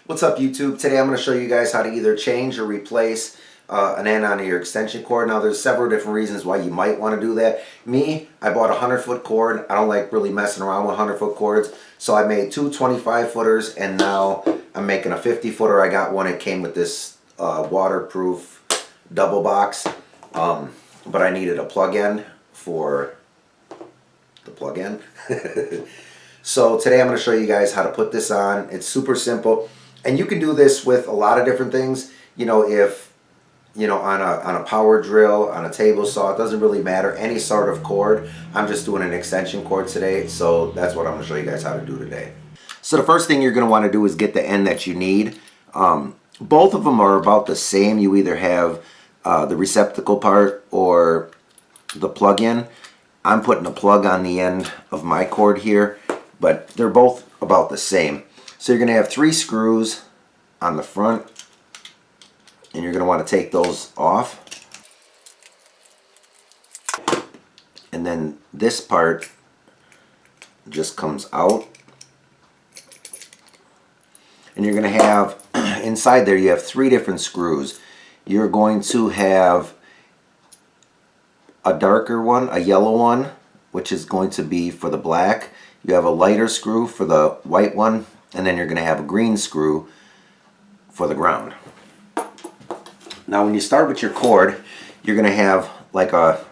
What's up, YouTube? Today I'm going to show you guys how to either change or replace an end on your extension cord. Now there's several different reasons why you might want to do that. Me, I bought a 100-foot cord. I don't like really messing around with 100-foot cords. So I made two 25-footers and now I'm making a 50-footer. I got one. It came with this waterproof double box. But I needed a plug-in for the plug-in. So today I'm going to show you guys how to put this on. It's super simple. And you can do this with a lot of different things. You know, if, you know, on a power drill, on a table saw, it doesn't really matter. Any sort of cord. I'm just doing an extension cord today. So that's what I'm going to show you guys how to do today. So the first thing you're going to want to do is get the end that you need. Both of them are about the same. You either have the receptacle part or the plug-in. I'm putting a plug on the end of my cord here, but they're both about the same. So you're going to have 3 screws on the front, and you're going to want to take those off. And then this part just comes out. And you're going to have, inside there you have 3 different screws. You're going to have a darker one, a yellow one, which is going to be for the black. You have a lighter screw for the white one, and then you're going to have a green screw for the ground. Now when you start with your cord, you're going to have like a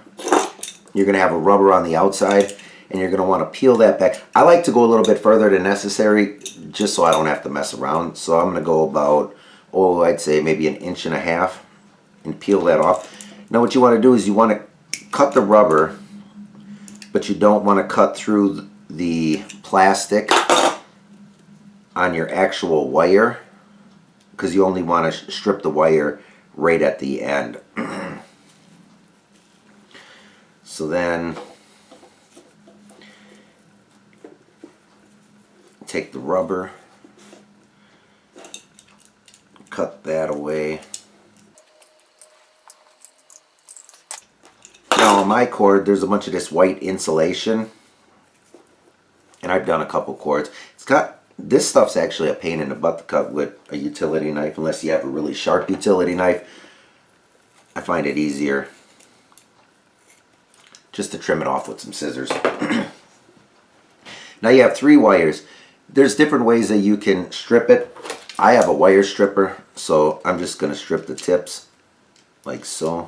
rubber on the outside, and you're going to want to peel that back. I like to go a little bit further than necessary just so I don't have to mess around. So I'm going to go about, I'd say maybe 1.5 inches and peel that off. Now what you want to do is you want to cut the rubber, but you don't want to cut through the plastic on your actual wire, because you only want to strip the wire right at the end. So then take the rubber, cut that away. Now on my cord there's a bunch of this white insulation, and I've done a couple cords. This stuff's actually a pain in the butt to cut with a utility knife, unless you have a really sharp utility knife. I find it easier just to trim it off with some scissors. Now you have 3 wires. There's different ways that you can strip it. I have a wire stripper, so I'm just going to strip the tips like so.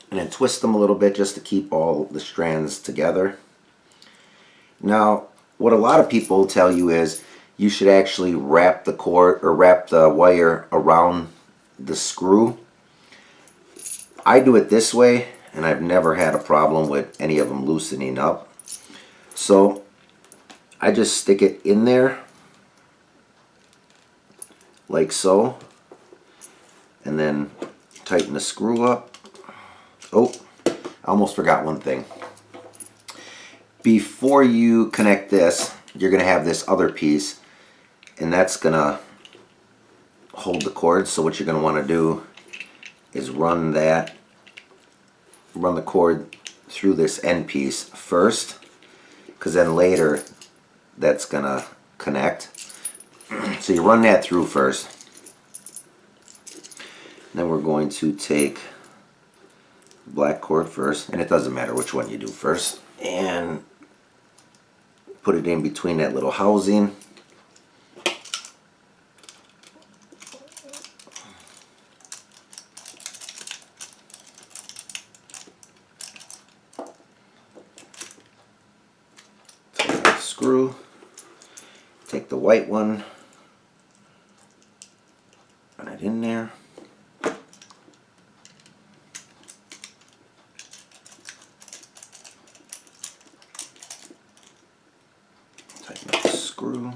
And then twist them a little bit just to keep all the strands together. Now, what a lot of people tell you is you should actually wrap the cord or wrap the wire around the screw. I do it this way, and I've never had a problem with any of them loosening up. So I just stick it in there like so, and then tighten the screw up. Oh, I almost forgot one thing. Before you connect this, you're going to have this other piece, and that's going to hold the cord. So what you're going to want to do is run the cord through this end piece first, because then later that's going to connect. So you run that through first. Then we're going to take black cord first, and it doesn't matter which one you do first, and put it in between that little housing. Take the screw, take the white one, put it in there. Tighten up the screw.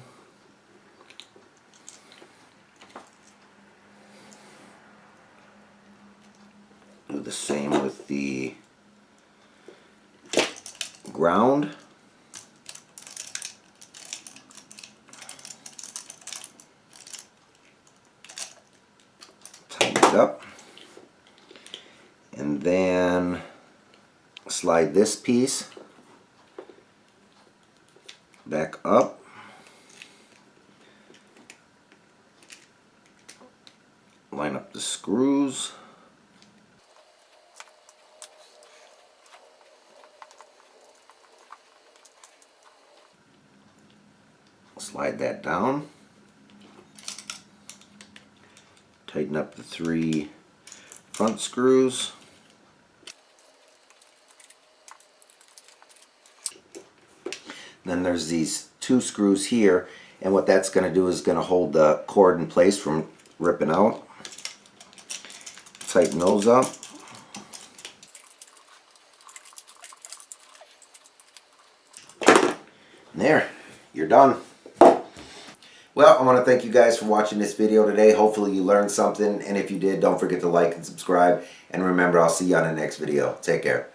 Do the same with the ground. Tighten it up. And then slide this piece back up. Line up the screws. Slide that down. Tighten up the 3 front screws. Then there's these 2 screws here, and what that's going to do is going to hold the cord in place from ripping out. Tighten those up. And there, you're done. Well, I want to thank you guys for watching this video today. Hopefully you learned something, and if you did, don't forget to like and subscribe. And remember, I'll see you on the next video. Take care.